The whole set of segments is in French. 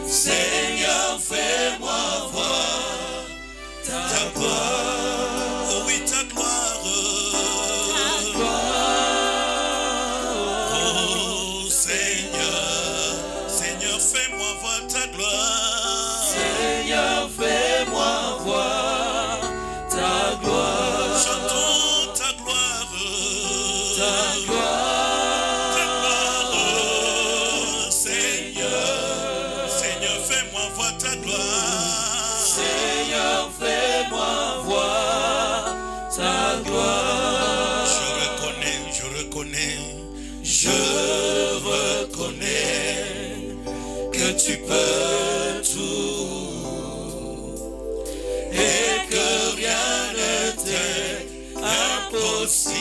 Seigneur, fais-moi voir ta gloire. Oh oui, ta gloire. Oh Seigneur, Seigneur, fais-moi voir ta gloire. Seigneur, fais-moi voir ta gloire. Chantons ta gloire. Ta gloire. Ta gloire. Seigneur, Seigneur, fais-moi voir ta gloire. Seigneur, fais-moi voir ta gloire. Je reconnais que tu peux tout et que rien ne t'est impossible.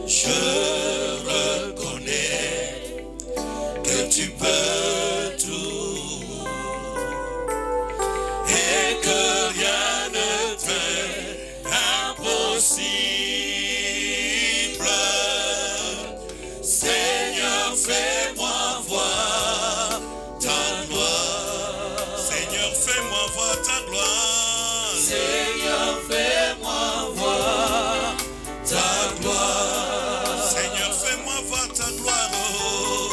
Je reconnais que tu peux tout et que rien ne t'est impossible. Seigneur, fais-moi voir ta gloire. Seigneur, fais-moi voir ta gloire. Seigneur, fais-moi voir ta gloire. Seigneur, fais-moi voir ta gloire.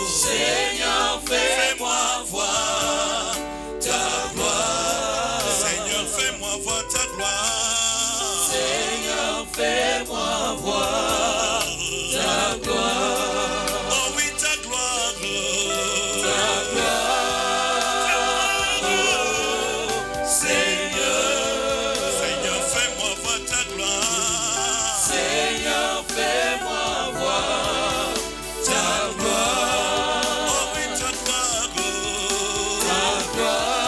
Seigneur, fais-moi voir ta gloire. Seigneur, fais-moi voir ta gloire. Seigneur, fais-moi voir ta gloire. Oh oui, ta gloire. Ta gloire. Seigneur. Seigneur, fais-moi voir ta gloire. Seigneur, fais-moi voir ta gloire. Oh oui, ta gloire. Ta gloire.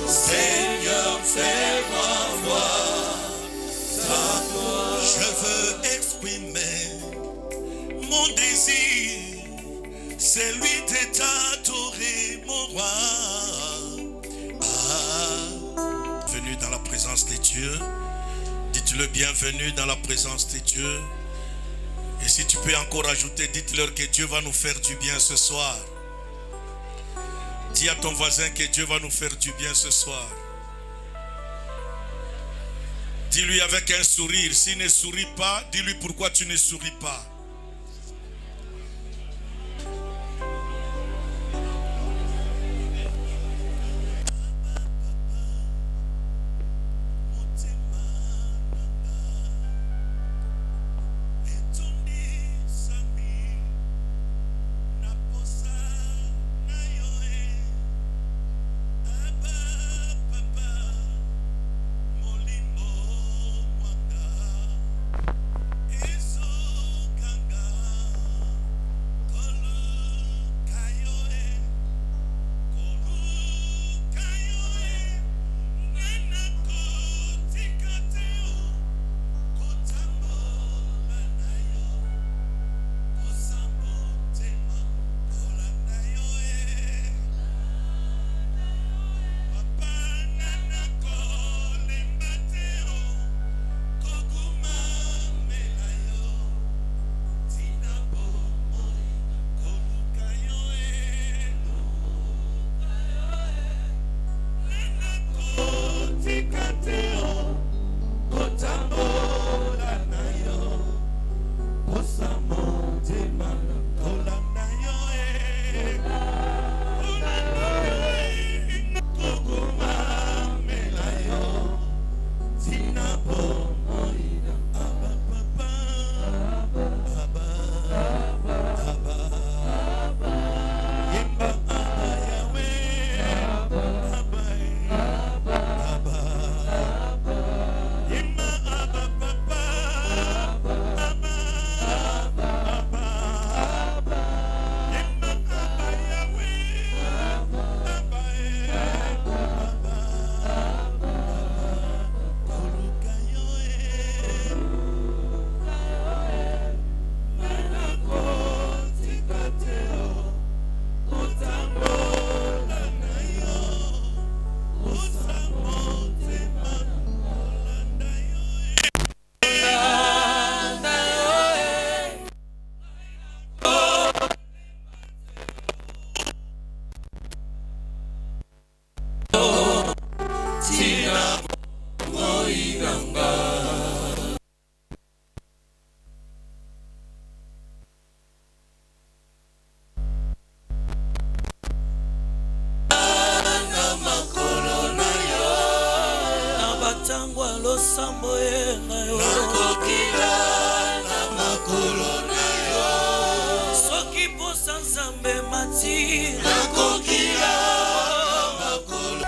Seigneur, fais-moi voir ta gloire. Je veux exprimer mon désir, c'est lui de t'adorer, mon roi. Bienvenue dans la présence de Dieu. Dites-le bienvenue dans la présence de Dieu. Et si tu peux encore ajouter, dites-leur que Dieu va nous faire du bien ce soir. Dis à ton voisin que Dieu va nous faire du bien ce soir. Dis-lui avec un sourire. S'il ne sourit pas, dis-lui pourquoi tu ne souris pas. tina moinanga. Nakokila na makolo na yo. Soki posa nzambe mati. Nakokila na makolo.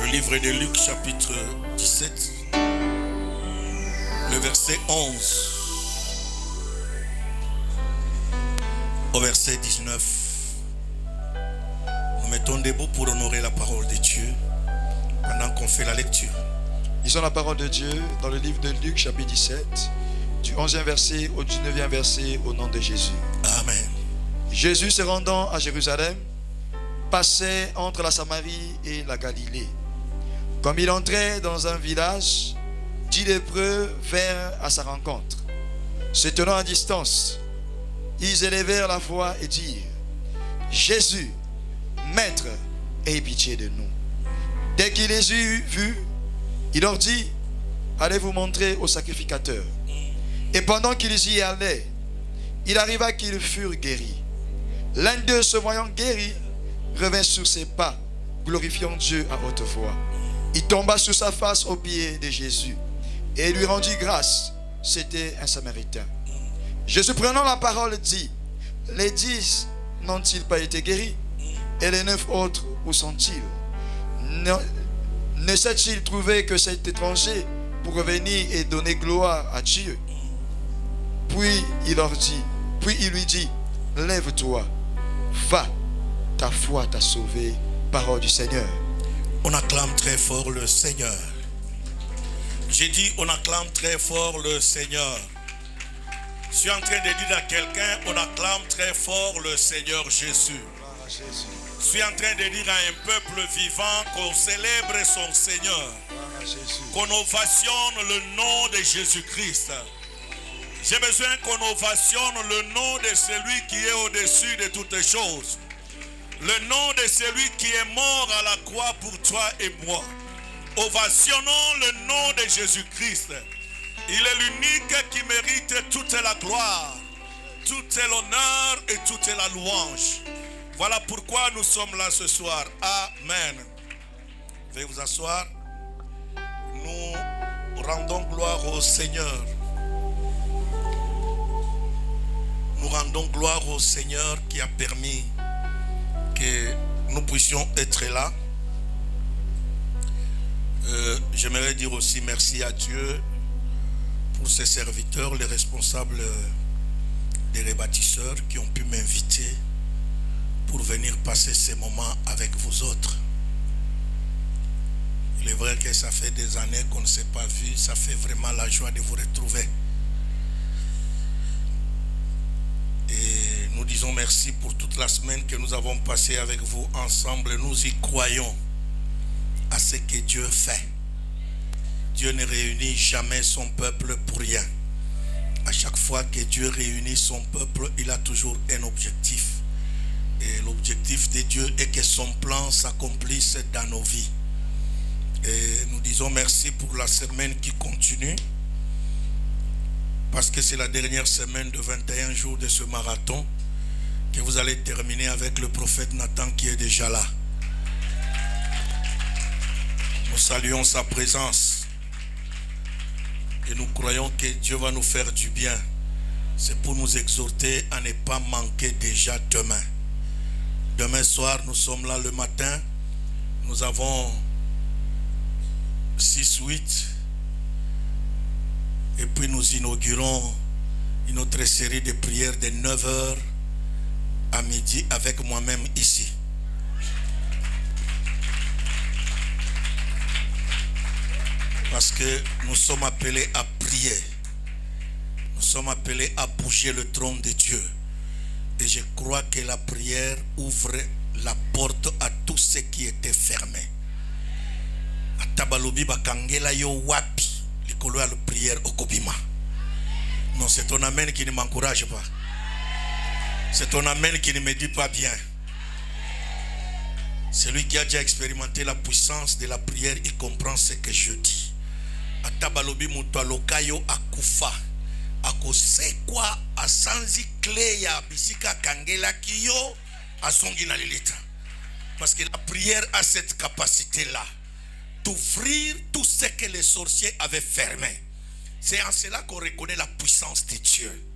Le livre de Luc chapitre 17, le verset 11 au verset 19. Nous mettons debout pour honorer la parole de Dieu pendant qu'on fait la lecture. Lisons la parole de Dieu dans le livre de Luc chapitre 17, du 11e verset au 19e verset au nom de Jésus. Amen. Jésus se rendant à Jérusalem, passait entre la Samarie et la Galilée. Comme il entrait dans un village, 10 lépreux vinrent à sa rencontre. Se tenant à distance, ils élevèrent la voix et dirent: Jésus, Maître, aie pitié de nous. Dès qu'il les eut vus, il leur dit: allez vous montrer au sacrificateur. Et pendant qu'ils y allaient, il arriva qu'ils furent guéris. L'un d'eux, se voyant guéri, revint sur ses pas, glorifiant Dieu à haute voix. Il tomba sur sa face aux pieds de Jésus et lui rendit grâce. C'était un Samaritain. Jésus, prenant la parole, dit: les 10 n'ont-ils pas été guéris? Et les 9 autres, où sont-ils? Ne s'est-il trouvé que cet étranger pour revenir et donner gloire à Dieu? Puis il lui dit: lève-toi, va, ta foi t'a sauvé. Parole du Seigneur. On acclame très fort le Seigneur. J'ai dit, on acclame très fort le Seigneur. Je suis en train de dire à quelqu'un, on acclame très fort le Seigneur Jésus. Je suis en train de dire à un peuple vivant qu'on célèbre son Seigneur, qu'on ovationne le nom de Jésus-Christ. J'ai besoin qu'on ovationne le nom de celui qui est au-dessus de toutes choses. Le nom de celui qui est mort à la croix pour toi et moi. Ovationnons le nom de Jésus-Christ. Il est l'unique qui mérite toute la gloire, tout l'honneur et toute la louange. Voilà pourquoi nous sommes là ce soir. Amen. Veuillez vous asseoir. Nous rendons gloire au Seigneur. Nous rendons gloire au Seigneur qui a permis que nous puissions être là. J'aimerais dire aussi merci à Dieu pour ses serviteurs, les responsables des rebâtisseurs qui ont pu m'inviter pour venir passer ces moments avec vous autres. Il est vrai que ça fait des années qu'on ne s'est pas vu, ça fait vraiment la joie de vous retrouver. Et nous disons merci pour toute la semaine que nous avons passée avec vous ensemble. Nous y croyons à ce que Dieu fait. Dieu ne réunit jamais son peuple pour rien. À chaque fois que Dieu réunit son peuple, il a toujours un objectif. Et l'objectif de Dieu est que son plan s'accomplisse dans nos vies. Et nous disons merci pour la semaine qui continue. Parce que c'est la dernière semaine de 21 jours de ce marathon que vous allez terminer avec le prophète Nathan qui est déjà là. Nous saluons sa présence et nous croyons que Dieu va nous faire du bien. C'est pour nous exhorter à ne pas manquer déjà demain. Demain soir, nous sommes là le matin. Nous avons 6-8. Et puis nous inaugurons une autre série de prières de 9h à midi avec moi-même ici. Parce que nous sommes appelés à prier. Nous sommes appelés à bouger le trône de Dieu. Et je crois que la prière ouvre la porte à tout ce qui était fermé. Atabalobi bakangela yo wapi. La prière au Kobima. Non, c'est ton amen qui ne m'encourage pas. C'est ton amen qui ne me dit pas bien. Celui qui a déjà expérimenté la puissance de la prière, il comprend ce que je dis. Atabalobi mutalokayo akufa. Akosekwa asanzi kleya bisika kangela kiyo asongi na lilita. Parce que la prière a cette capacité-là d'ouvrir tout ce que les sorciers avaient fermé. C'est en cela qu'on reconnaît la puissance de Dieu.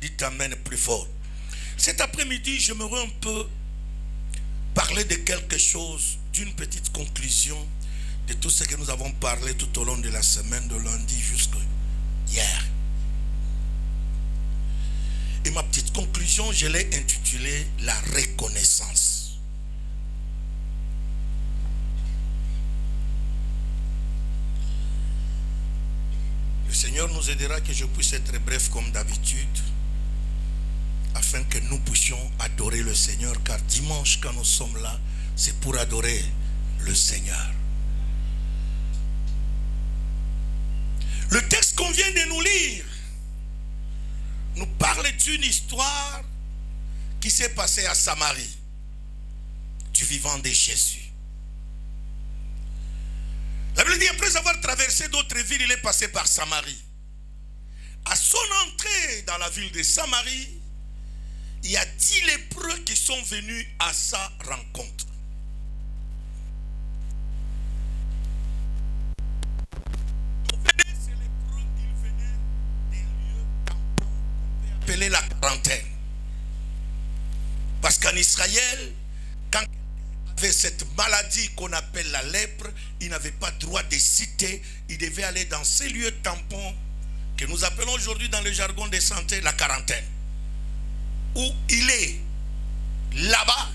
Dites amen plus fort. Cet après-midi, j'aimerais un peu parler de quelque chose, d'une petite conclusion de tout ce que nous avons parlé tout au long de la semaine, de lundi jusqu'à hier. Et ma petite conclusion, je l'ai intitulée la reconnaissance. Le Seigneur nous aidera que je puisse être bref comme d'habitude, afin que nous puissions adorer le Seigneur, car dimanche quand nous sommes là, c'est pour adorer le Seigneur. Le texte qu'on vient de nous lire nous parle d'une histoire qui s'est passée à Samarie, du vivant de Jésus. La Bible dit, après avoir traversé d'autres villes, il est passé par Samarie. À son entrée dans la ville de Samarie, il y a 10 lépreux qui sont venus à sa rencontre. Ces lépreux, ils venaient des lieux tampons qu'on peut appeler la quarantaine. Parce qu'en Israël, quand quelqu'un avait cette maladie qu'on appelle la lèpre, il n'avait pas droit de citer, il devait aller dans ces lieux tampons que nous appelons aujourd'hui dans le jargon de santé la quarantaine. Où il est là-bas,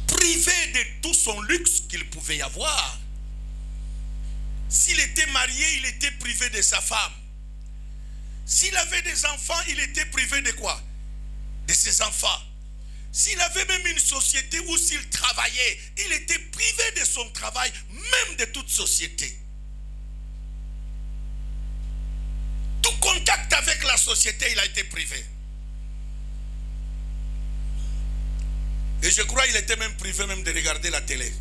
privé de tout son luxe qu'il pouvait y avoir. S'il était marié, il était privé de sa femme. S'il avait des enfants, il était privé de quoi? De ses enfants. S'il avait même une société où s'il travaillait, il était privé de son travail, même de toute société. Tout contact avec la société, il a été privé. Et je crois qu'il était même privé même de regarder la télé.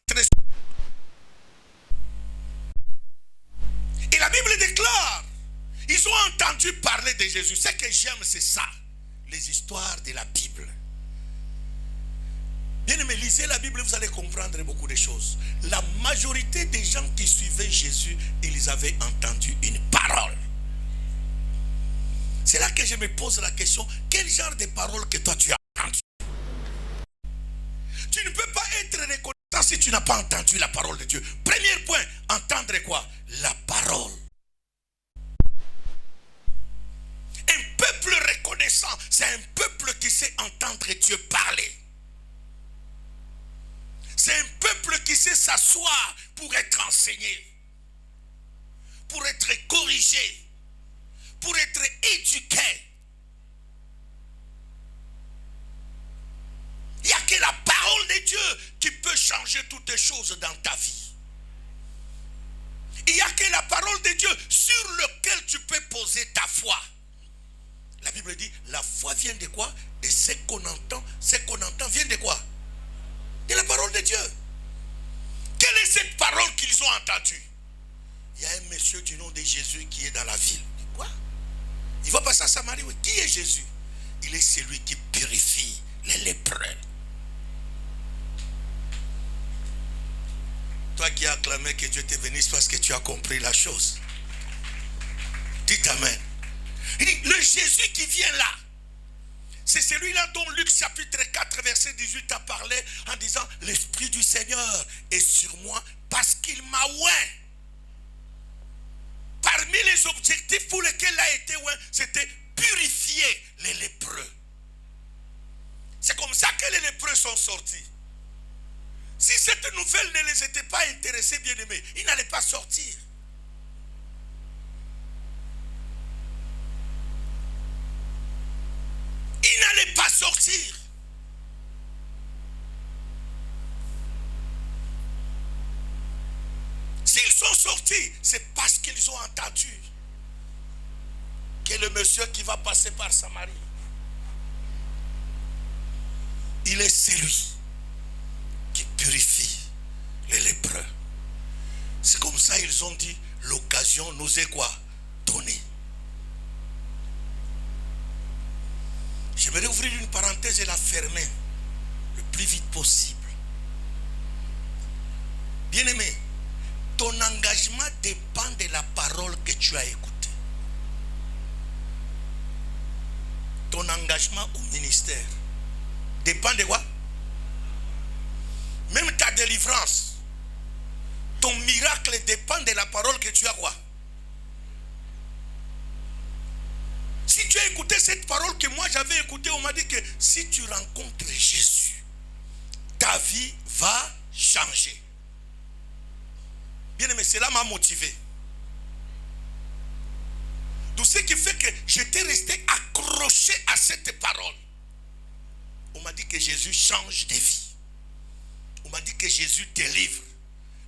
Parce qu'il devait se concentrer sur... Et la Bible déclare, ils ont entendu parler de Jésus. Ce que j'aime, c'est ça, les histoires de la Bible. Bien aimé, lisez la Bible, vous allez comprendre beaucoup de choses. La majorité des gens qui suivaient Jésus, ils avaient entendu une parole. C'est là que je me pose la question, quel genre de parole que toi tu as entendu? Tu ne peux pas être reconnaissant si tu n'as pas entendu la parole de Dieu. Premier point, entendre quoi? La parole. Un peuple reconnaissant, c'est un peuple qui sait entendre Dieu parler. C'est un peuple qui sait s'asseoir pour être enseigné, pour être corrigé, pour être éduqué. Il n'y a que la parole de Dieu qui peut changer toutes les choses dans ta vie. Il n'y a que la parole de Dieu sur laquelle tu peux poser ta foi. La Bible dit, la foi vient de quoi? De ce qu'on entend. Ce qu'on entend vient de quoi? De la parole de Dieu. Quelle est cette parole qu'ils ont entendue? Il y a un monsieur du nom de Jésus qui est dans la ville. Quoi? Il va passer à Samarie. Oui. Qui est Jésus? Il est celui qui purifie les lépreux. Toi qui as acclamé que Dieu te bénisse parce que tu as compris la chose. Dites amen. Il dit, le Jésus qui vient là, c'est celui-là dont Luc chapitre 4 verset 18 a parlé en disant, l'Esprit du Seigneur est sur moi parce qu'il m'a oint. Parmi les objectifs pour lesquels il a été oint, c'était purifier les lépreux. C'est comme ça que les lépreux sont sortis. Si cette nouvelle ne les était pas intéressée, bien aimés, ils n'allaient pas sortir. Ils n'allaient pas sortir. S'ils sont sortis, c'est parce qu'ils ont entendu que le monsieur qui va passer par Samarie, il est celui qui purifie les lépreux. C'est comme ça ils ont dit, l'occasion nous est quoi? Donnée. J'aimerais ouvrir une parenthèse et la fermer le plus vite possible. Bien-aimé, ton engagement dépend de la parole que tu as écoutée. Ton engagement au ministère dépend de quoi? Même ta délivrance, ton miracle dépend de la parole que tu as quoi? Si tu as écouté cette parole que moi j'avais écoutée, on m'a dit que si tu rencontres Jésus, ta vie va changer. Bien aimé, cela m'a motivé. Tout ce qui fait que j'étais resté accroché à cette parole. On m'a dit que Jésus change de vie. On m'a dit que Jésus délivre.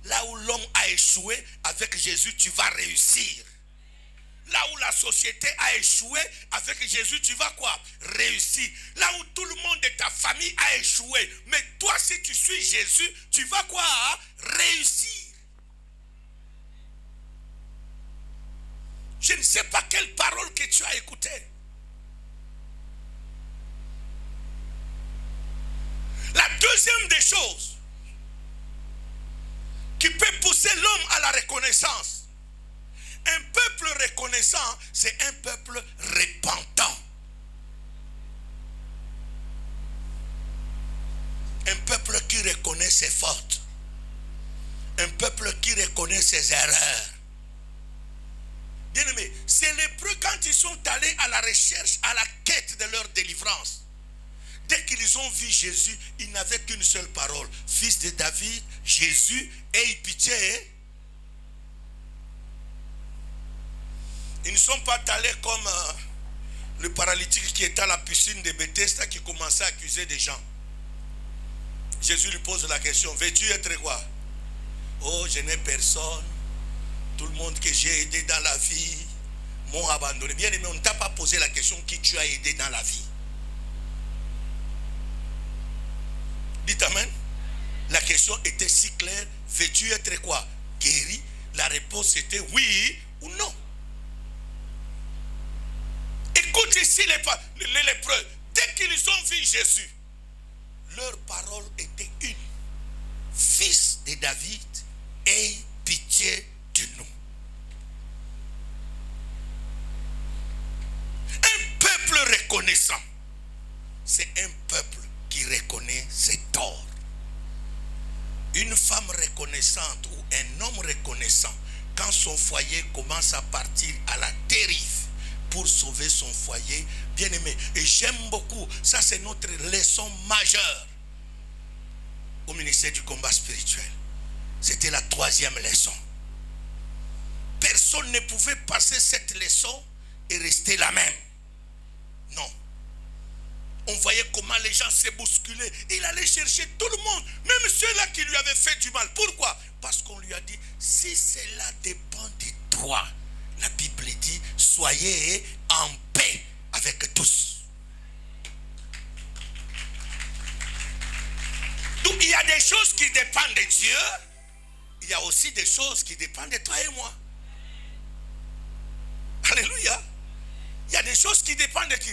Là où l'homme a échoué, avec Jésus tu vas réussir. Là où la société a échoué, avec Jésus tu vas quoi? Réussir. Là où tout le monde de ta famille a échoué, mais toi si tu suis Jésus, tu vas quoi? Réussir. Je ne sais pas quelle parole que tu as écoutée. La deuxième des choses qui peut pousser l'homme à la reconnaissance. Un peuple reconnaissant, c'est un peuple repentant. Un peuple qui reconnaît ses fautes. Un peuple qui reconnaît ses erreurs. Bien-aimés, c'est les lépreux quand ils sont allés à la recherche, à la quête de leur délivrance. Dès qu'ils ont vu Jésus, ils n'avaient qu'une seule parole. Fils de David, Jésus, aie pitié. Ils ne sont pas allés comme le paralytique qui était à la piscine de Bethesda qui commençait à accuser des gens. Jésus lui pose la question, veux-tu être quoi? Oh, je n'ai personne. Tout le monde que j'ai aidé dans la vie m'ont abandonné. Bien aimé, on ne t'a pas posé la question qui tu as aidé dans la vie. Dites amen. La question était si claire. Veux-tu être quoi? Guéri? La réponse était oui ou non. Écoute ici les lépreux. Dès qu'ils ont vu Jésus, leur parole était une. Fils de David, aie pitié de nous. Un peuple reconnaissant, c'est un peuple qui reconnaît ses torts. Une femme reconnaissante ou un homme reconnaissant, quand son foyer commence à partir à la dérive pour sauver son foyer, bien aimé, et j'aime beaucoup, ça c'est notre leçon majeure au ministère du combat spirituel. C'était la troisième leçon. Personne ne pouvait passer cette leçon et rester la même. Non. On voyait comment les gens se bousculaient. Il allait chercher tout le monde, même ceux-là qui lui avaient fait du mal. Pourquoi? Parce qu'on lui a dit, si cela dépend de toi, la Bible dit, soyez en paix avec tous. Donc il y a des choses qui dépendent de Dieu. Il y a aussi des choses qui dépendent de toi et moi. Alléluia. Il y a des choses qui dépendent de qui?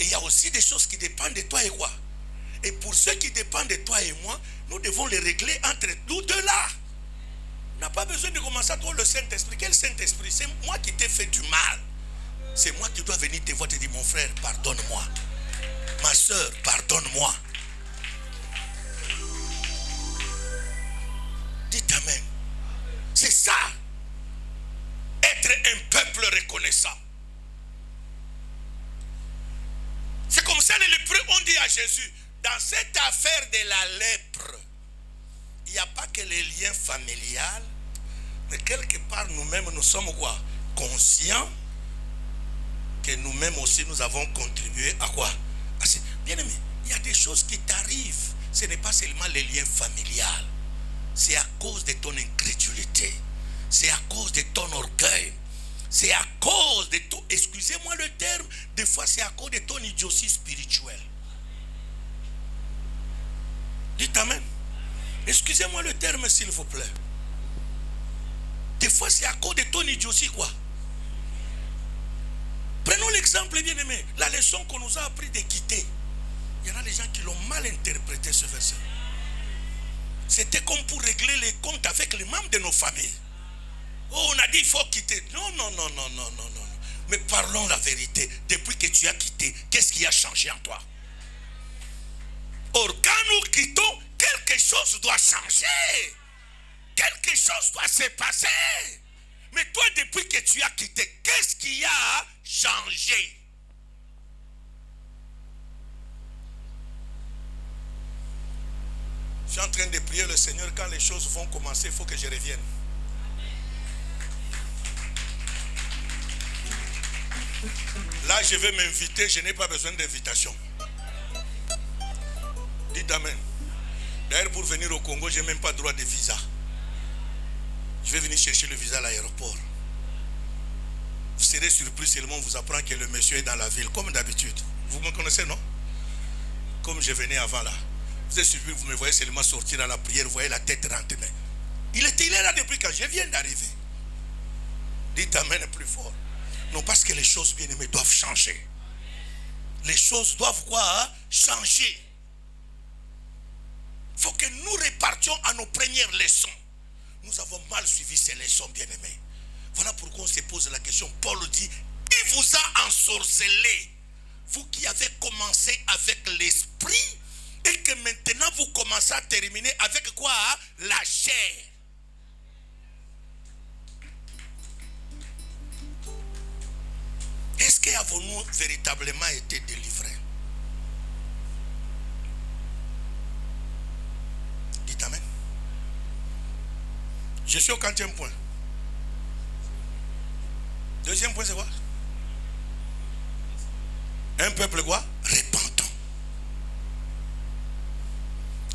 Et il y a aussi des choses qui dépendent de toi et moi. Et pour ceux qui dépendent de toi et moi, nous devons les régler entre nous deux là. On n'a pas besoin de commencer à trouver le Saint-Esprit. Quel Saint-Esprit? C'est moi qui t'ai fait du mal. C'est moi qui dois venir te voir et te dire, mon frère, pardonne-moi. Ma soeur, pardonne-moi. Dites amen. C'est ça. Être un peuple reconnaissant. C'est comme ça les lépreux ont dit à Jésus, dans cette affaire de la lèpre, il n'y a pas que les liens familiales, mais quelque part nous-mêmes nous sommes quoi? Conscients que nous-mêmes aussi nous avons contribué à quoi? Bien aimé, il y a des choses qui t'arrivent. Ce n'est pas seulement les liens familiales. C'est à cause de ton incrédulité. C'est à cause de ton orgueil. C'est à cause de ton, excusez-moi le terme, des fois c'est à cause de ton idiotie spirituelle. Excusez-moi le terme, s'il vous plaît. Des fois, c'est à cause de ton idiotie, quoi. Prenons l'exemple, bien aimé. La leçon qu'on nous a appris de quitter. Il y en a des gens qui l'ont mal interprété, ce verset. C'était comme pour régler les comptes avec les membres de nos familles. Oh, on a dit il faut quitter. Non. Mais parlons la vérité. Depuis que tu as quitté, qu'est-ce qui a changé en toi? Or, quand nous quittons, quelque chose doit changer. Quelque chose doit se passer. Mais toi, depuis que tu as quitté, qu'est-ce qui a changé? Je suis en train de prier le Seigneur. Quand les choses vont commencer, il faut que je revienne. Là, je vais m'inviter. Je n'ai pas besoin d'invitation. Dites amen. D'ailleurs, pour venir au Congo, je n'ai même pas droit de visa. Je vais venir chercher le visa à l'aéroport. Vous serez surpris seulement, on vous apprend que le monsieur est dans la ville, comme d'habitude. Vous me connaissez, non? Comme je venais avant là. Vous êtes surpris, vous me voyez seulement sortir à la prière, vous voyez la tête rentrer. Il est là depuis quand je viens d'arriver. Dites amen plus fort. Non, parce que les choses bien aimées doivent changer. Les choses doivent quoi? Changer. Il faut que nous repartions à nos premières leçons. Nous avons mal suivi ces leçons, bien aimées. Voilà pourquoi on se pose la question. Paul dit, il vous a ensorcelé. Vous qui avez commencé avec l'esprit et que maintenant vous commencez à terminer avec quoi? La chair. Est-ce qu'avons-nous véritablement été délivrés? Dites amen. Je suis au 40e point. Deuxième point, c'est quoi? Un peuple quoi? Repentant.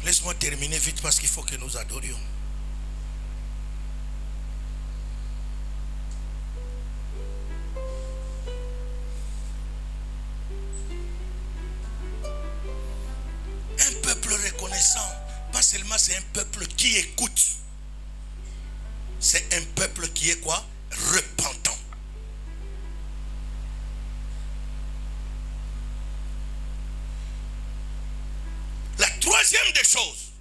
Laisse-moi terminer vite parce qu'il faut que nous adorions. Un peuple reconnaissant, pas seulement c'est un peuple qui écoute. C'est un peuple qui est quoi? Repentant. La troisième des choses,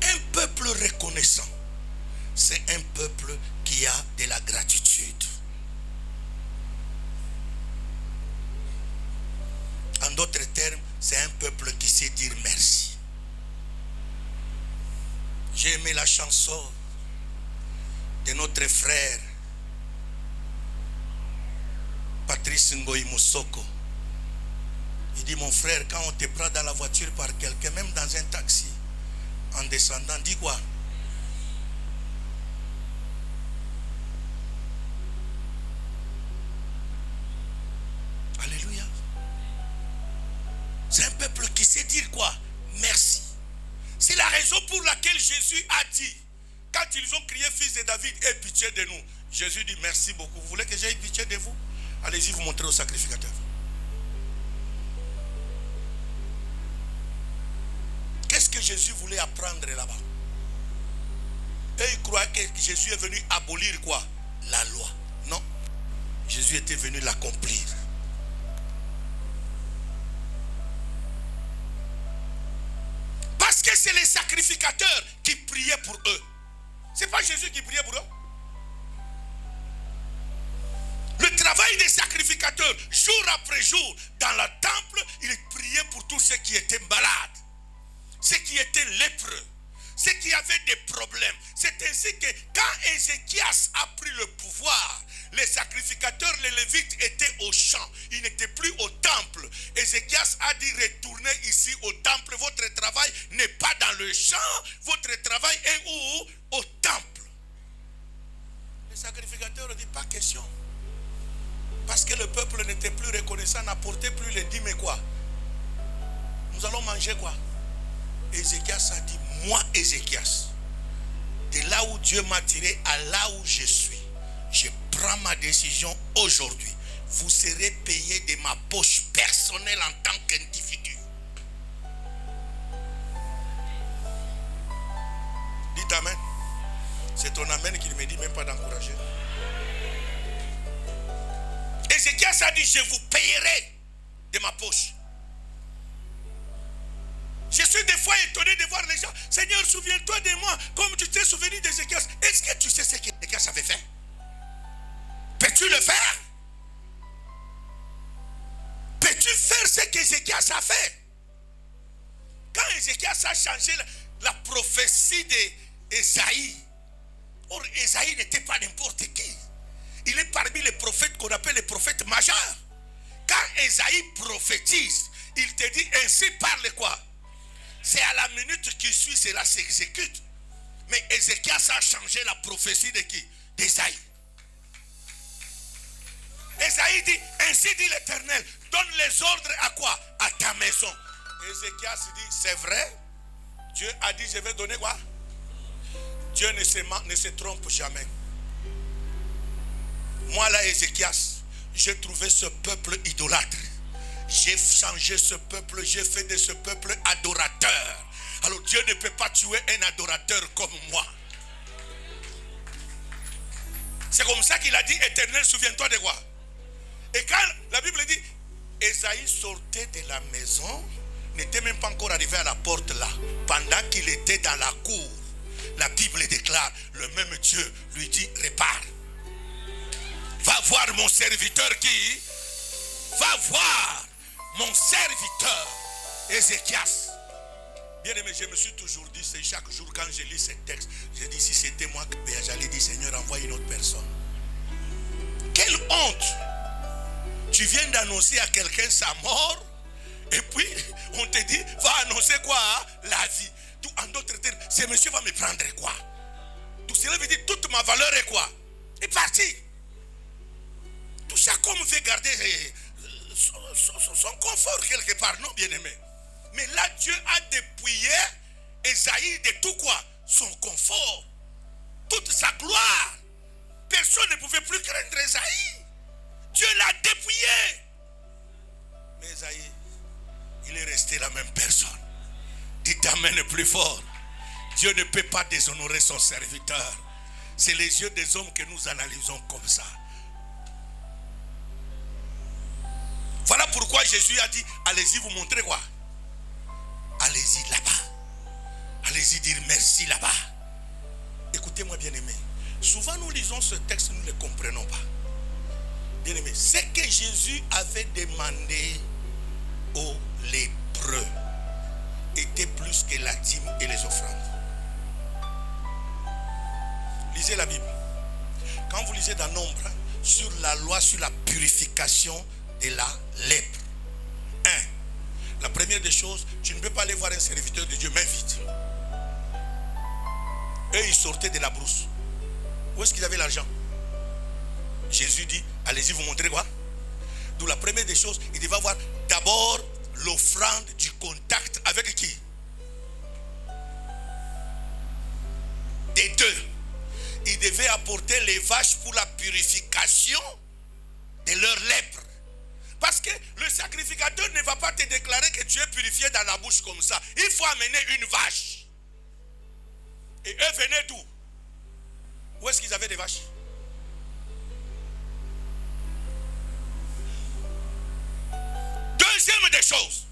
un peuple reconnaissant, c'est un peuple qui a de la gratitude. En d'autres termes, c'est un peuple qui sait dire merci. J'ai aimé la chanson de notre frère Patrice Ngoï Moussoko. Il dit, mon frère, quand on te prend dans la voiture par quelqu'un, même dans un taxi, en descendant, dis quoi? Alléluia. C'est un peuple qui sait dire quoi? Merci. C'est la raison pour laquelle Jésus a dit, quand ils ont crié, fils de David, aie pitié de nous. Jésus dit, merci beaucoup. Vous voulez que j'aie pitié de vous? Allez-y vous montrer au sacrificateur. Qu'est-ce que Jésus voulait apprendre là-bas? Et il croyait que Jésus est venu abolir quoi? La loi. Non. Jésus était venu l'accomplir. Parce que c'est les sacrificateurs qui priaient pour eux. C'est pas Jésus qui priait pour eux. Le travail des sacrificateurs, jour après jour, dans le temple, ils priaient pour tous ceux qui étaient malades, ceux qui étaient lépreux, ceux qui avaient des problèmes. C'est ainsi que quand Ézéchias a pris le pouvoir, les sacrificateurs, les Lévites étaient au champ. Ils n'étaient plus au temple. Ézéchias a dit, retournez ici au temple. Votre travail n'est pas dans le champ. Votre travail est où? Au temple. Les sacrificateurs ont dit, pas question. Parce que le peuple n'était plus reconnaissant, n'apportait plus les dîmes, mais quoi? Nous allons manger quoi? Ézéchias a dit, moi Ézéchias, de là où Dieu m'a tiré à là où je suis, je prends ma décision aujourd'hui. vous serez payé de ma poche personnelle en tant qu'individu. Dites amen. C'est ton amen qui ne me dit même pas d'encourager. Ézéchias a dit, je vous payerai de ma poche. Je suis des fois étonné de voir les gens. Seigneur, souviens-toi de moi, comme tu t'es souvenu d'Ézéchias. Est-ce que tu sais ce qu'Ézéchias avait fait? Peux-tu le faire? Peux-tu faire ce qu'Ézéchias a fait? Quand Ézéchias a changé la prophétie d'Ésaïe, or Ésaïe n'était pas n'importe qui. Il est parmi les prophètes qu'on appelle les prophètes majeurs. Quand Ésaïe prophétise, il te dit ainsi parle quoi? C'est à la minute qui suit, cela s'exécute. Mais Ézéchias a changé la prophétie de qui? D'Ésaïe. Ésaïe dit, ainsi dit l'Éternel, donne les ordres à quoi? À ta maison. Ézéchias dit, c'est vrai? Dieu a dit, je vais donner quoi? Dieu ne se trompe jamais. Moi là, Ézéchias, j'ai trouvé ce peuple idolâtre. J'ai changé ce peuple, j'ai fait de ce peuple adorateur. Alors Dieu ne peut pas tuer un adorateur comme moi. C'est comme ça qu'il a dit, Éternel, souviens-toi de quoi? Et quand la Bible dit, Ésaïe sortait de la maison, n'était même pas encore arrivé à la porte là. Pendant qu'il était dans la cour, la Bible déclare, le même Dieu lui dit, répare. Va voir mon serviteur qui? Va voir mon serviteur Ézéchias. Bien aimé, je me suis toujours dit, c'est chaque jour quand je lis ce texte, je dis si c'était moi, j'allais dire Seigneur, envoie une autre personne. Quelle honte! Tu viens d'annoncer à quelqu'un sa mort, et puis on te dit, va annoncer quoi? La vie. Tout, en d'autres termes, ce monsieur va me prendre quoi? Tout cela veut dire toute ma valeur est quoi? Est partie. Tout chaque homme veut garder son confort quelque part, non bien aimé. Mais là, Dieu a dépouillé Ésaïe de tout quoi? Son confort, toute sa gloire. Personne ne pouvait plus craindre Ésaïe. Dieu l'a dépouillé. Mais Ésaïe, il est resté la même personne. Dites amen plus fort. Dieu ne peut pas déshonorer son serviteur. C'est les yeux des hommes que nous analysons comme ça. Voilà pourquoi Jésus a dit, allez-y vous montrer quoi? Allez-y là-bas. Allez-y dire merci là-bas. Écoutez-moi bien aimé. Souvent nous lisons ce texte, nous ne le comprenons pas. Bien aimé, ce que Jésus avait demandé aux lépreux était plus que la dîme et les offrandes. Lisez la Bible. Quand vous lisez dans Nombre, sur la loi, sur la purification de la lèpre. 1. La première des choses, tu ne peux pas aller voir un serviteur de Dieu main vide. Eux, ils sortaient de la brousse. Où est-ce qu'ils avaient l'argent? Jésus dit, allez-y vous montrer quoi? D'où la première des choses, il devait avoir d'abord l'offrande du contact avec qui? Des deux. Il devait apporter les vaches pour la purification de leur lèpre. Parce que le sacrificateur ne va pas te déclarer que tu es purifié dans la bouche comme ça. Il faut amener une vache. Et eux venaient d'où? Où est-ce qu'ils avaient des vaches? Deuxième des choses.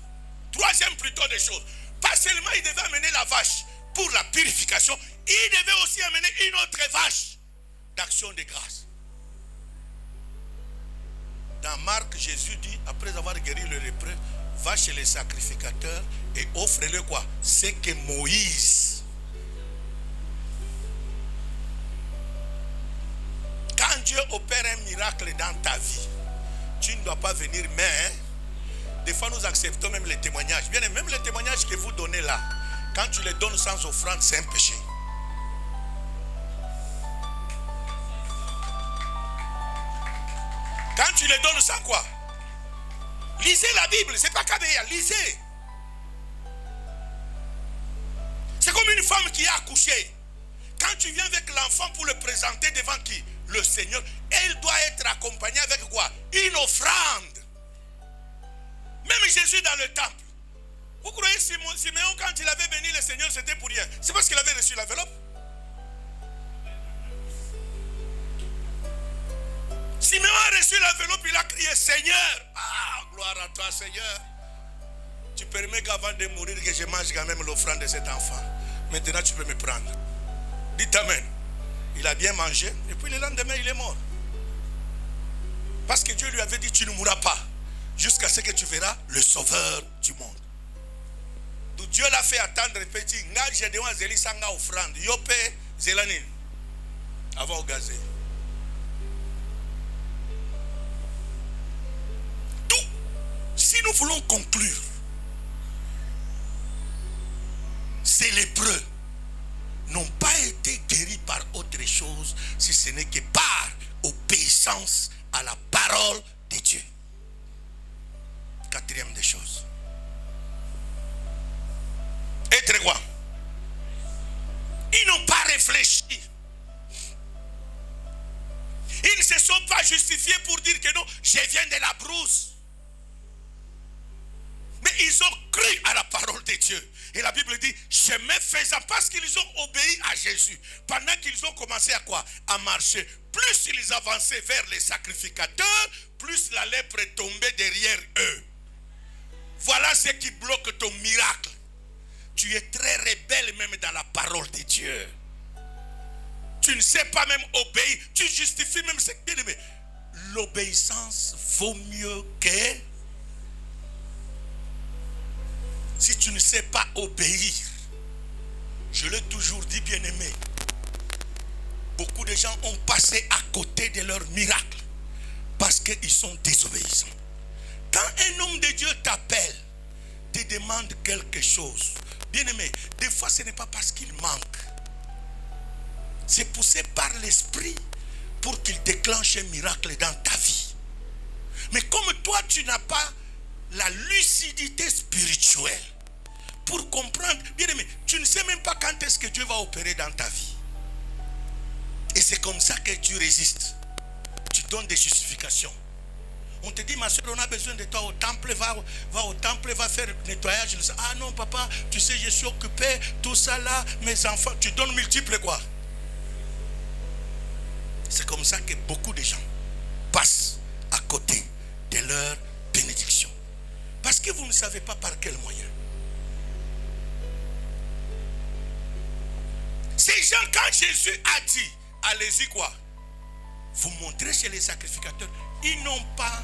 Troisième plutôt des choses. Pas seulement il devait amener la vache pour la purification, il devait aussi amener une autre vache d'action de grâce. Dans Marc, Jésus dit, après avoir guéri le lépreux, va chez les sacrificateurs et offre-le quoi? C'est que Moïse. Quand Dieu opère un miracle dans ta vie, tu ne dois pas venir, mais des fois nous acceptons même les témoignages. Bien, même les témoignages que vous donnez là, quand tu les donnes sans offrande, c'est un péché. Quand tu les donnes sans quoi? Lisez la Bible, c'est pas Kabéa, lisez. C'est comme une femme qui a accouché. Quand tu viens avec l'enfant pour le présenter devant qui? le Seigneur, elle doit être accompagnée avec quoi? Une offrande. Même Jésus dans le temple. Vous croyez Siméon, quand il avait béni le Seigneur, c'était pour rien? C'est parce qu'il avait reçu l'enveloppe. Siméon a reçu l'enveloppe, il a crié Seigneur. Ah, gloire à toi Seigneur. Tu permets qu'avant de mourir, que je mange quand même l'offrande de cet enfant. Maintenant tu peux me prendre. Dites Amen. Il a bien mangé et puis le lendemain il est mort. Parce que Dieu lui avait dit tu ne mourras pas jusqu'à ce que tu verras le sauveur du monde. Donc Dieu l'a fait attendre petit. Nga Gédéon Zéli sanga offrande. Yopé Zélanine. Avant au gazé. Donc, si nous voulons conclure, ces lépreux n'ont pas été guéris par autre chose si ce n'est que par obéissance à la parole de Dieu. Quatrième des choses. Être quoi? Ils n'ont pas réfléchi. Ils ne se sont pas justifiés pour dire que non, je viens de la brousse. Mais ils ont cru à la parole de Dieu. Et la Bible dit, chemin faisant, parce qu'ils ont obéi à Jésus. Pendant qu'ils ont commencé à quoi? À marcher. Plus ils avançaient vers les sacrificateurs, plus la lèpre tombait derrière eux. Voilà ce qui bloque ton miracle. Tu es très rebelle même dans la parole de Dieu. Tu ne sais pas même obéir. Tu justifies même ce que tu dis. L'obéissance vaut mieux que... Si tu ne sais pas obéir, je l'ai toujours dit, bien-aimé, beaucoup de gens ont passé à côté de leur miracle parce qu'ils sont désobéissants. Quand un homme de Dieu t'appelle, te demande quelque chose, bien-aimé, des fois ce n'est pas parce qu'il manque. C'est poussé par l'esprit pour qu'il déclenche un miracle dans ta vie. Mais comme toi, tu n'as pas la lucidité spirituelle pour comprendre, bien aimé, tu ne sais même pas quand est-ce que Dieu va opérer dans ta vie. Et c'est comme ça que tu résistes. Tu donnes des justifications. On te dit, ma soeur, on a besoin de toi au temple, va au temple, va faire le nettoyage. Ah non, papa, tu sais, je suis occupé, tout ça là, mes enfants, tu donnes multiples quoi. C'est comme ça que beaucoup de gens passent à côté de leur bénédiction. Parce que vous ne savez pas par quel moyen. Ces gens, quand Jésus a dit, allez-y quoi, vous montrez chez les sacrificateurs, ils n'ont pas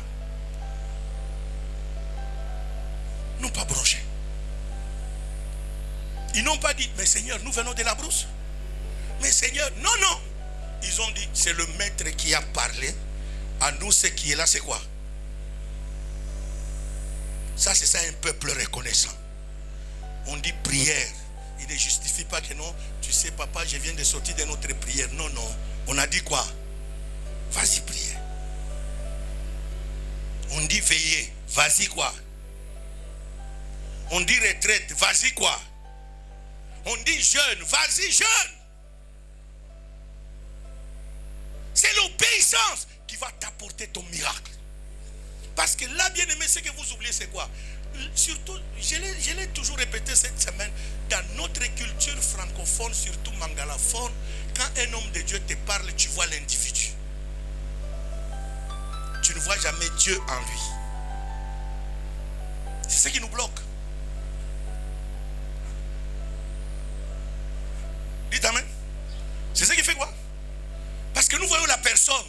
bronché. Ils n'ont pas dit, mais Seigneur, nous venons de la brousse. Mais Seigneur, non, non. Ils ont dit, c'est le maître qui a parlé. À nous, ce qui est là, c'est quoi? Ça, c'est ça un peuple reconnaissant. On dit prière. Il ne justifie pas que non, tu sais, papa, je viens de sortir de notre prière. Non, non. On a dit quoi? Vas-y, prier. On dit veiller. Vas-y, quoi? On dit retraite. Vas-y, quoi? On dit jeûne. Vas-y, jeûne. C'est l'obéissance qui va t'apporter ton miracle. Parce que là, bien aimé, ce que vous oubliez, c'est quoi? Surtout, je l'ai toujours répété cette semaine, dans notre culture francophone, surtout mangalaphone, quand un homme de Dieu te parle, tu vois l'individu. Tu ne vois jamais Dieu en lui. C'est ce qui nous bloque. Dites amen. C'est ce qui fait quoi? Parce que nous voyons la personne.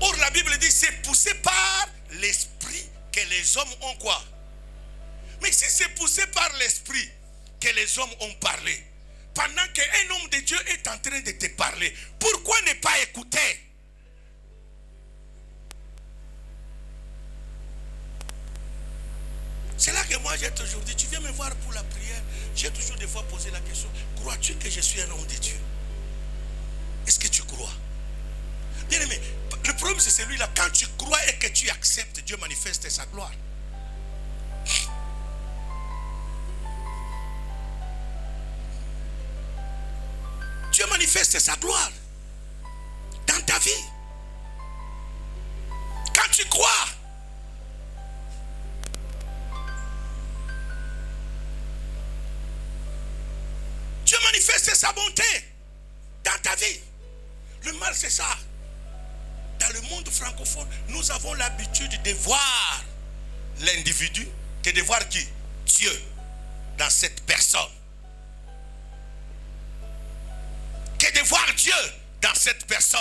Or la Bible dit c'est poussé par l'esprit que les hommes ont quoi? Mais si c'est poussé par l'esprit que les hommes ont parlé, pendant qu'un homme de Dieu est en train de te parler, pourquoi ne pas écouter? C'est là que moi j'ai toujours dit, tu viens me voir pour la prière, j'ai toujours des fois posé la question, crois-tu que je suis un homme de Dieu? Est-ce que tu crois? Bien aimé, le problème c'est celui-là, quand tu crois et que tu acceptes, Dieu manifeste sa gloire. Dieu manifeste manifester sa gloire dans ta vie. Quand tu crois, Dieu manifeste sa bonté dans ta vie. Le mal, c'est ça. Dans le monde francophone, nous avons l'habitude de voir l'individu que de voir qui? Dieu dans cette personne. Que de voir Dieu dans cette personne.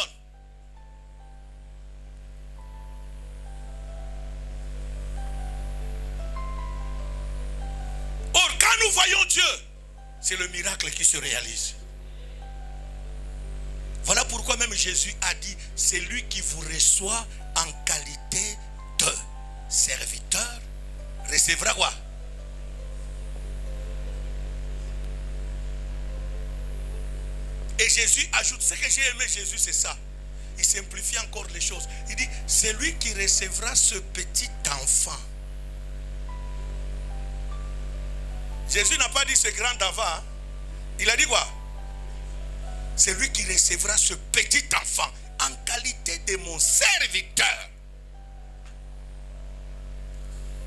Or, quand nous voyons Dieu, c'est le miracle qui se réalise. Voilà pourquoi même Jésus a dit, c'est lui qui vous reçoit en qualité de serviteur, recevra quoi? Et Jésus ajoute, ce que j'ai aimé Jésus, c'est ça. Il simplifie encore les choses. Il dit, c'est lui qui recevra ce petit enfant. Jésus n'a pas dit ce grand enfant. Hein? Il a dit quoi? C'est lui qui recevra ce petit enfant en qualité de mon serviteur.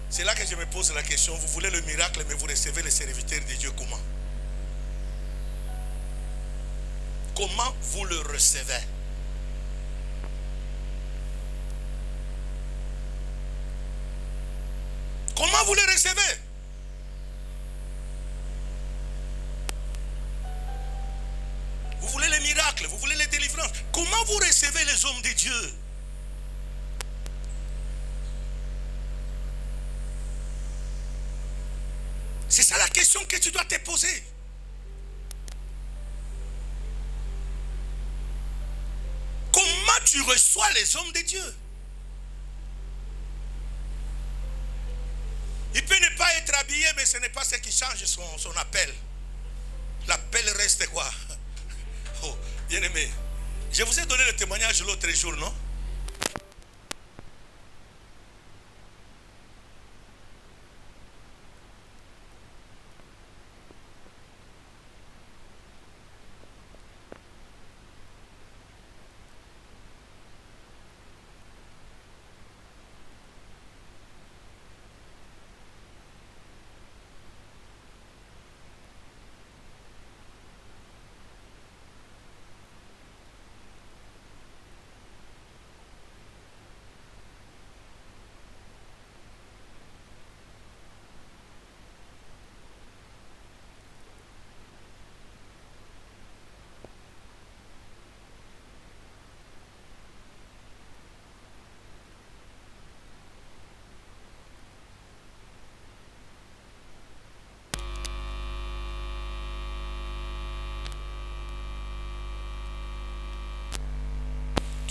C'est là que je me pose la question. Vous voulez le miracle, mais vous recevez le serviteur de Dieu comment? Comment vous le recevez? Comment vous le recevez? Vous voulez les miracles, vous voulez les délivrances. Comment vous recevez les hommes de Dieu? C'est ça la question que tu dois te poser. Comment tu reçois les hommes de Dieu? Il peut ne pas être habillé, mais ce n'est pas ce qui change son appel. L'appel reste quoi? Oh, bien aimé. Je vous ai donné le témoignage l'autre jour, non?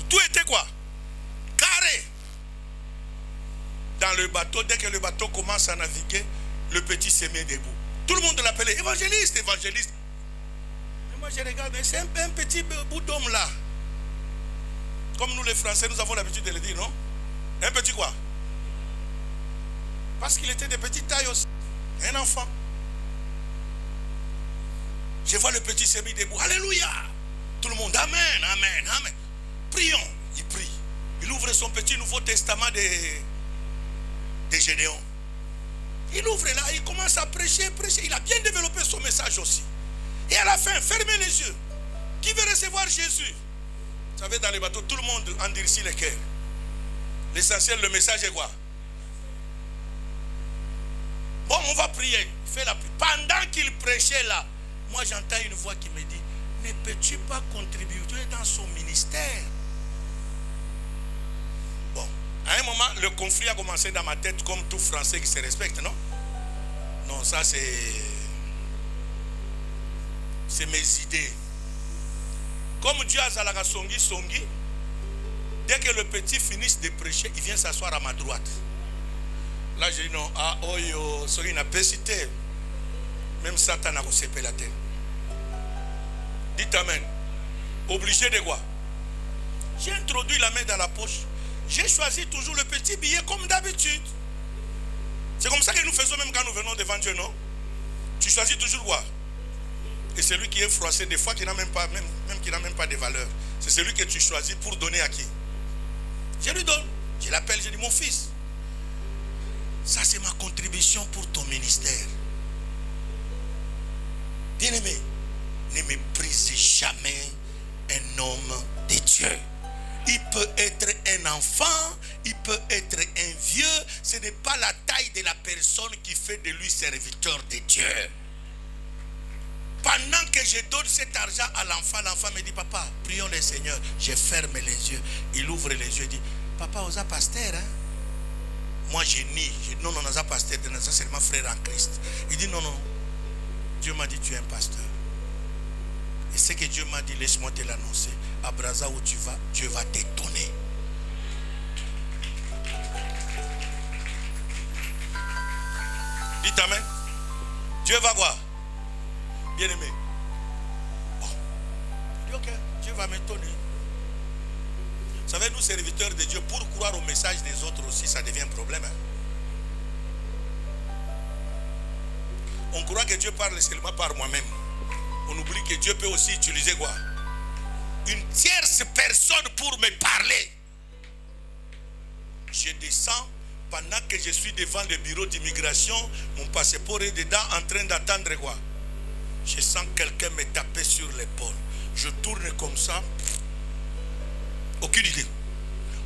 Tout était quoi? Carré. Dans le bateau, dès que le bateau commence à naviguer, le petit se met debout. Tout le monde l'appelait évangéliste, évangéliste. Et moi je regarde, c'est un petit bout d'homme là. Comme nous les Français, nous avons l'habitude de le dire, non? Un petit quoi? Parce qu'il était de petite taille aussi. Un enfant. Je vois le petit se met debout. Alléluia. Tout le monde, amen, amen, amen. Prions, il prie. Il ouvre son petit Nouveau Testament de Gédéon. Il ouvre là, il commence à prêcher. Il a bien développé son message aussi. Et à la fin, fermez les yeux. Qui veut recevoir Jésus? Vous savez, dans les bateaux, tout le monde endurcit les cœurs. L'essentiel, le message est quoi? Bon, on va prier. Il fait la prière. Pendant qu'il prêchait là, moi j'entends une voix qui me dit, ne peux-tu pas contribuer dans son ministère? Bon, à un moment, le conflit a commencé dans ma tête comme tout Français qui se respecte, non? Non, ça c'est mes idées. Comme Dieu a Zalaga Songi, dès que le petit finisse de prêcher, il vient s'asseoir à ma droite. Là, je dis non, ah, oh, yo, Songi n'a pas cité. Même Satan a reçu la terre. Dites amen. Obligé de quoi? J'ai introduit la main dans la poche. J'ai choisi toujours le petit billet comme d'habitude. C'est comme ça que nous faisons même quand nous venons devant Dieu, non? Tu choisis toujours quoi? Et celui qui est froissé, des fois, qui n'a même pas, même qui n'a même pas de valeur, c'est celui que tu choisis pour donner à qui? Je lui donne. Je l'appelle, je dis, mon fils, ça c'est ma contribution pour ton ministère. Bien-aimé, ne méprise jamais un homme de Dieu. Il peut être un enfant, il peut être un vieux. Ce n'est pas la taille de la personne qui fait de lui serviteur de Dieu. Pendant que je donne cet argent à l'enfant, l'enfant me dit, papa, prions le Seigneur. Je ferme les yeux. Il ouvre les yeux et dit, papa, vous êtes pasteur, hein? Moi, je nie. Je dis, non, non, on a pasteur, c'est seulement frère en Christ. Il dit, non, non. Dieu m'a dit, tu es un pasteur. Et ce que Dieu m'a dit, laisse-moi te l'annoncer. À Brazza où tu vas, Dieu va t'étonner. Dites amen. Dieu va voir. Bien aimé. Bon. Dis ok, Dieu va m'étonner. Vous savez, nous serviteurs de Dieu, pour croire au message des autres aussi, ça devient un problème. Hein? On croit que Dieu parle seulement par moi-même. On oublie que Dieu peut aussi utiliser quoi? Une tierce personne pour me parler. Je descends pendant que je suis devant le bureau d'immigration. Mon passeport est dedans en train d'attendre quoi? Je sens quelqu'un me taper sur l'épaule. Je tourne comme ça. Aucune idée.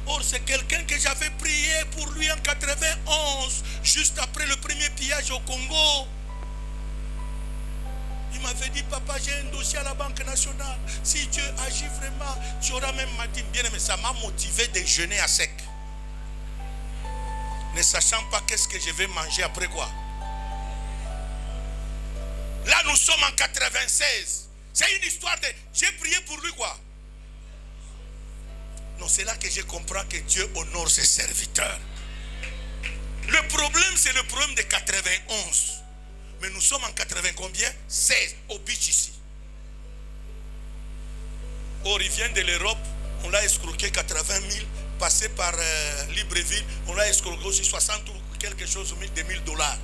Or, c'est quelqu'un que j'avais prié pour lui en 91, juste après le premier pillage au Congo. Il m'avait dit, papa, j'ai un dossier à la Banque nationale. Si Dieu agit vraiment, tu auras même ma dîme. Bien aimé, ça m'a motivé de jeûner à sec. Ne sachant pas qu'est-ce que je vais manger après quoi. Là, nous sommes en 96. C'est une histoire de... J'ai prié pour lui quoi. Non, c'est là que je comprends que Dieu honore ses serviteurs. Le problème, c'est le problème de 91. Mais nous sommes en 80 combien? 16 au beach ici. Or, il vient de l'Europe, on l'a escroqué 80 000, passé par Libreville, on l'a escroqué aussi 60 ou quelque chose de $1000.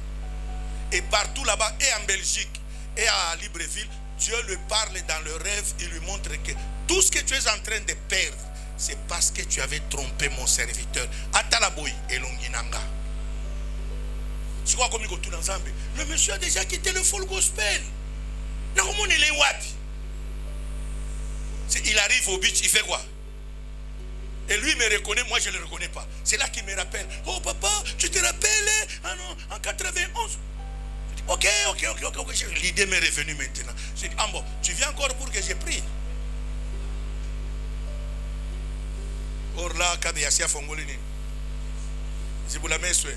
Et partout là-bas, et en Belgique, et à Libreville, Dieu lui parle dans le rêve, il lui montre que tout ce que tu es en train de perdre, c'est parce que tu avais trompé mon serviteur. Atalaboy et Longinanga. Le monsieur a déjà quitté le full gospel. Il arrive au beach, il fait quoi? Et lui me reconnaît, moi je ne le reconnais pas. C'est là qu'il me rappelle. Oh papa, tu te rappelles en 91? Ok. L'idée m'est revenue maintenant. J'ai dit, ah bon, tu viens encore pour que je prie? Or là, Kabiasia Fongolini. Zibulame Swe.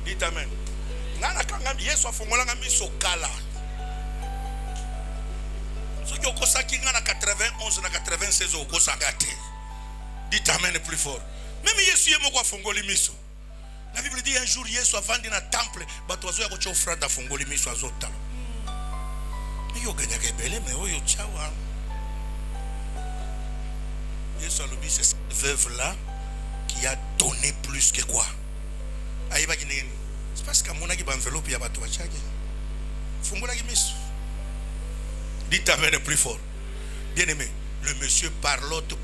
Dites amen. Nana kangam yeso fongola ngami sokala. Ce qui okosa kinga na 91 na 96 okosa gate. Dites amen plus fort. Même Yesu yemo kwa fongoli miso. La Bible dit un jour Yesu avandi na temple batozo ya kocha ofranda fongoli miso azota. Yo ganya kebele mais oyo chawa. Yesu a dit c'est cette veuve là qui a donné plus que quoi. C'est parce qu'à mon avis, enveloppe, il y a pas de chag. Dites amen plus fort. Bien aimé, le monsieur parlote.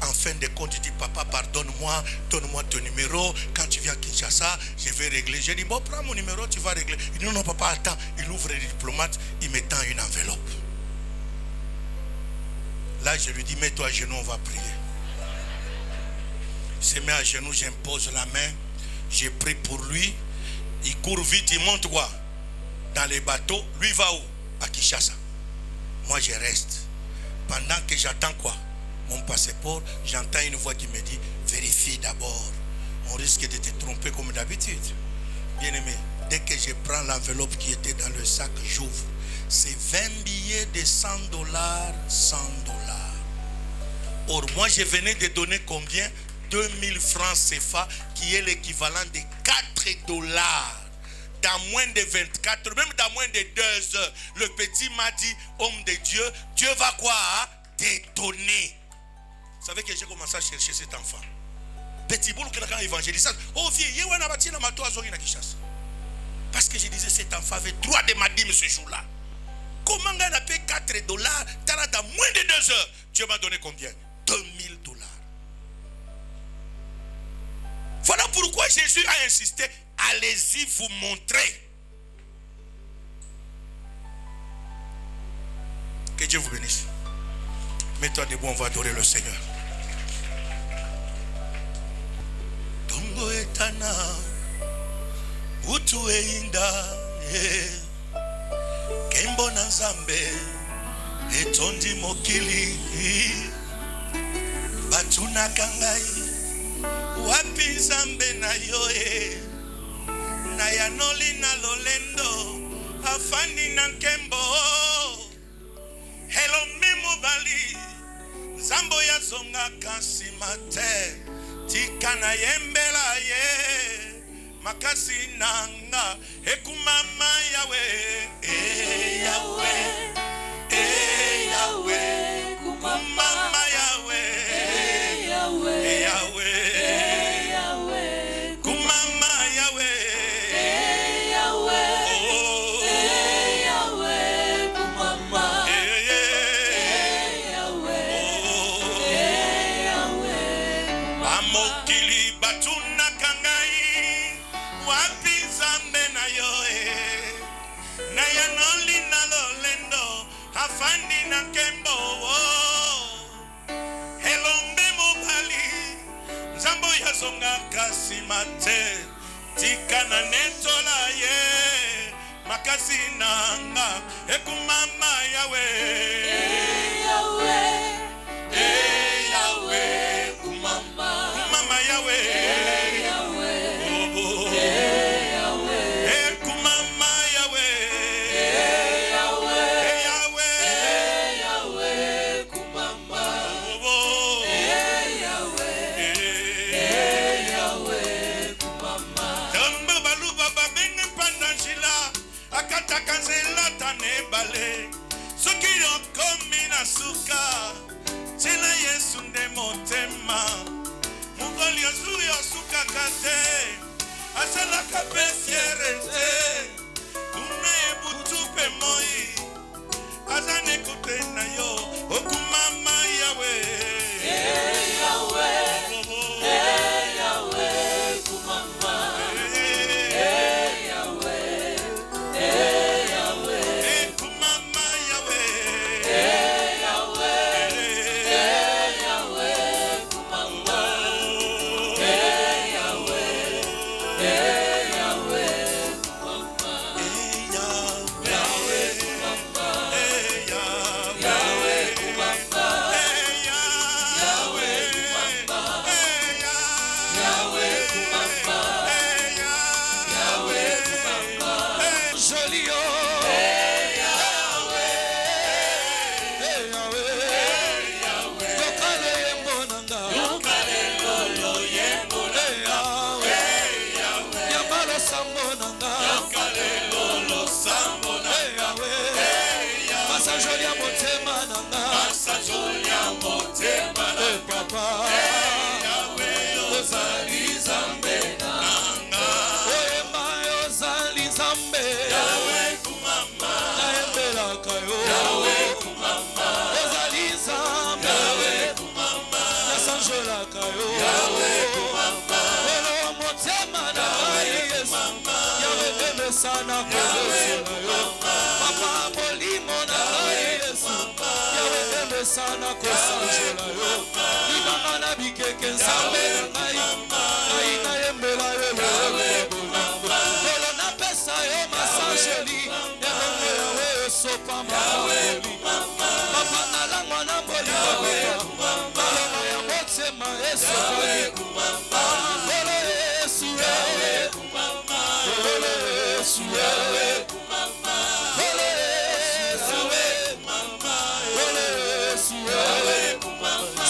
En fin de compte, il dit, papa, pardonne-moi, donne-moi ton numéro. Quand tu viens à Kinshasa, je vais régler. J'ai dit, bon, prends mon numéro, tu vas régler. Il dit, non, papa, attends. Il ouvre les diplomates, il met dans une enveloppe. Là, je lui dis, mets-toi à genoux, on va prier. Il se met à genoux, j'impose la main. J'ai pris pour lui. Il court vite, il monte quoi? Dans les bateaux. Lui va où? À Kinshasa. Moi, je reste. Pendant que j'attends quoi? Mon passeport, j'entends une voix qui me dit, vérifie d'abord. On risque de te tromper comme d'habitude. Bien aimé, dès que je prends l'enveloppe qui était dans le sac, j'ouvre. C'est 20 billets de $100, $100. Or, moi, je venais de donner combien? 2000 francs CFA, qui est l'équivalent de $4. Dans moins de 24, même dans moins de 2 heures, le petit m'a dit, homme de Dieu, Dieu va quoi? T'étonner. Vous savez que j'ai commencé à chercher cet enfant. Petit boulot que quand évangélisation. Oh vieux, il y a un bâtiment à toi à Kishasa. Parce que je disais, cet enfant avait droit de ma dîme ce jour-là. Comment on a payé $4? Dans moins de 2 heures. Dieu m'a donné combien? $2000. Voilà pourquoi Jésus a insisté. Allez-y vous montrer. Que Dieu vous bénisse. Mets-toi debout, on va adorer le Seigneur. Tongo etana, utu einda, kembo na Nzambe, etondi mokili, batuna kangai, wapi Nzambe na yoe, na yanoli na lolendo, afandi na nkembo, hello mimobali, Zambo ya zonga kasi mate, tikana yembela ye, makasi nanga, ekumama yawe, yawe, yawe, kumama yawe, yawe, yawe, kumama yawe, yawe, yawe, kumama. Amokili batuna kangai, wapi Nzambe na yoe, na yanoli na lolendo, afandi na kembo, helombe mobali, Nzambo ya zonga kasi mate, tikana netola ye, makasi nanga, ekumama yawe, yawe, yawe, kumama, kumama yawe, yawe, yawe, kumama yawe, yawe, yawe, yawe, kumama, yawe, yawe, kumama. Tamba balu baba benga pandangila, akata kanzela tane bale, sukiro komina suka. Tela Yesu nde motema, mugoli osuyo suka kate, asala kape fierete, une butupe moi, azane kote na yo, okumama yawe, yawe, yawe, kumama, yawe, yawe, kumama yawe, yawe. Sana papa molimo na Yesu yawe sana kosanjola yo ibanga na bikeke Nzambe ngai na yembela yo na pesa yo masanjeli yawe sopa papa na langwa na molimo ya motema Yesu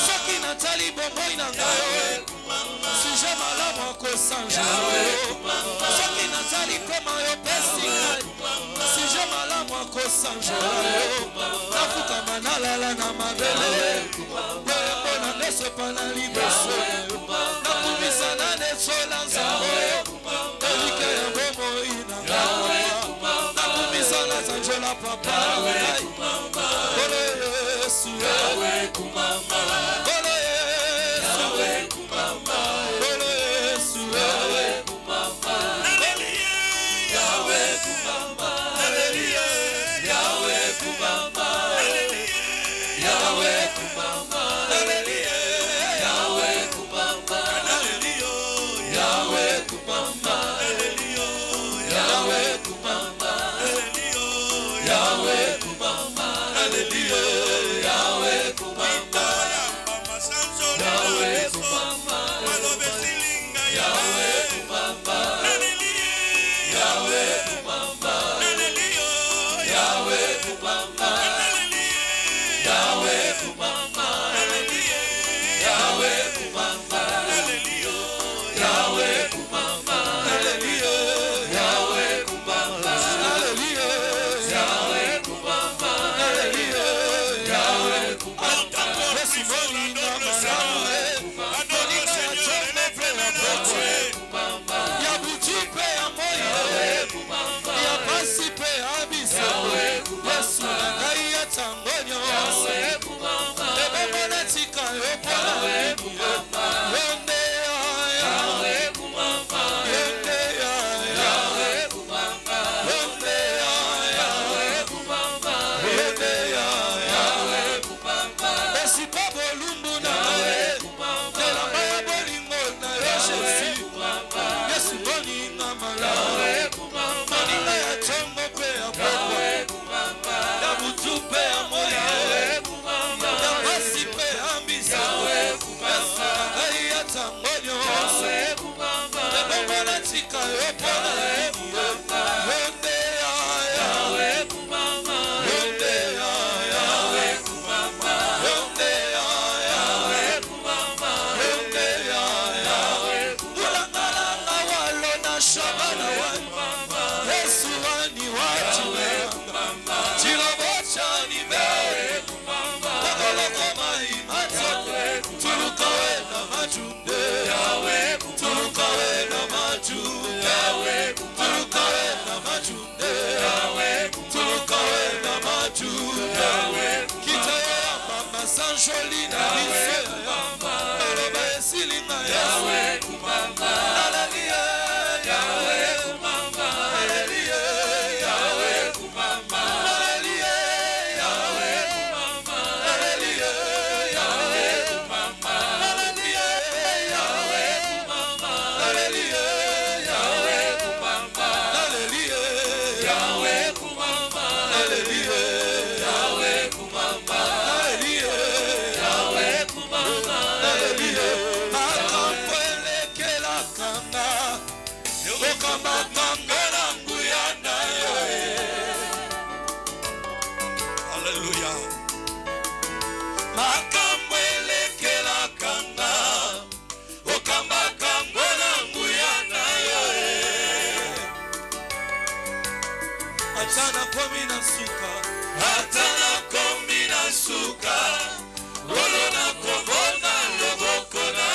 soki natali bomoi na ngai suje malamu akosanja soki natali koma yo pesi ngai suje malamu akosanja nafukama nalala na mabele mpona nesopa na liboso nakumisa na netsola Nzambe elike ya bomoi na ngai papa Kolo Yesu Yahweh kumama Kolo Yesu Yahweh kumama Kolo Yesu Yahweh kumama Yahweh kumama Yahweh kumama Yahweh kumama Yahweh kumama Yahweh kumama Yahweh kumama Yahweh kumama Hallelujah Yahweh kumama Yahweh kumama Yahweh kumama Yahweh kumama Yahweh kumama Yahweh kumama Yahweh kumama Yahweh kumama Hallelujah Yahweh kumama Hallelujah Yahweh kumama Hallelujah Yahweh kumama Simoni mama ya butupe ya moyo ya pasipe abisa Yesu ngai ya tangonyo ebe mwana tika yopa yonde ya yonde ya yonde ya esi babo lumbu na tela maya bolingo na Yesu Yesu boni na mala maninga ya chombo pe ya boko ya butupe ya moya ya basi pe ambisa ngai ya tangonyo ebe mwana tika yopa yonde ya yonde ya yonde ya yonde ya ulangalanga walo na shabana wa Yesu wani watu chilobocha ni mewe kakoloko maimato tulukawe na majunde tulukawe na majunde tulukawe na majunde tulukawe na majunde kitayo ya mama sanjoli na lise aloba esilinga Yahweh Hallelujah Yahweh Hallelujah Yahweh Hallelujah Yahweh Hallelujah Yahweh Hallelujah Yahweh Hallelujah Yahweh Hallelujah Yahweh Hallelujah Yahweh Hallelujah Akampwele kela kanga Okamba kangela nguyana Alléluia. Akampwele kela kanga Okamba kangela nguyana Atana komi na suka Atana komi na suka Wolo na komona loboko na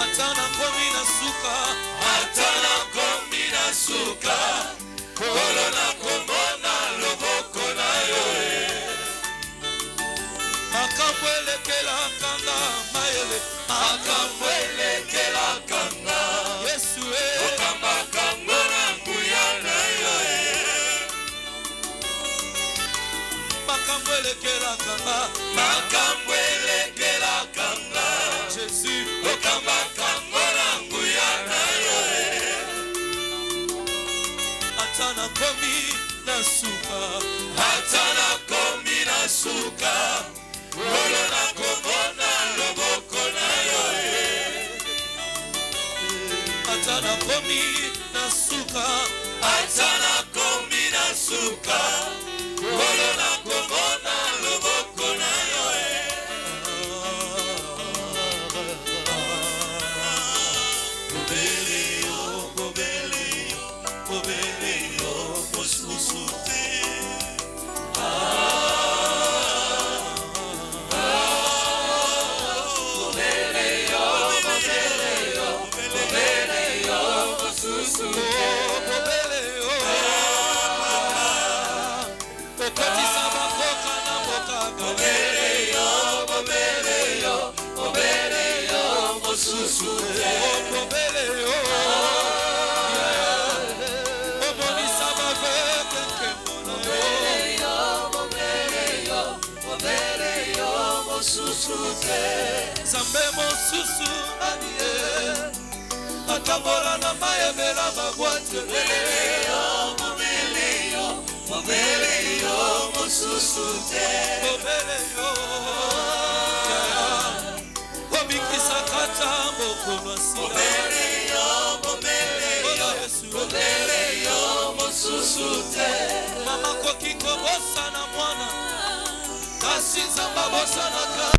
Atana komi na suka Atana komi na suka Wolo na komona loboko na Makamwele kela kanga mayele Makamwele kela kanga Yesu Okamba kangona kuyana Makamwele kela kanga Makamwele kela kanga Jésus Okamba kangona kuyana Atana komi na suka Atana komi na suka Wolo na komona loboko na Atana komi na suka Atana komi na suka Wolo na komona loboko na Zambe mosusu anie atambola na mayemela magwate mobele yo mosusu te mobele yo obikisa kata mbokono sila mobele yo mosusu te mama kokiko bosa na mwana kasi nzamba bosa na ka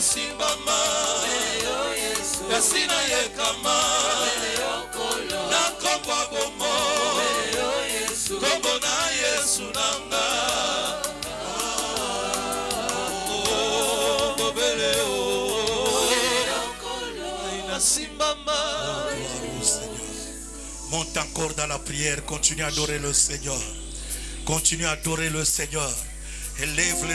Simbama Yasina yekama Nakokwa bomo Kombo na Yesu nanga Bobele Aina simbama. Monte encore dans la prière. Continue à adorer le Seigneur. Continue à adorer le Seigneur. Élève le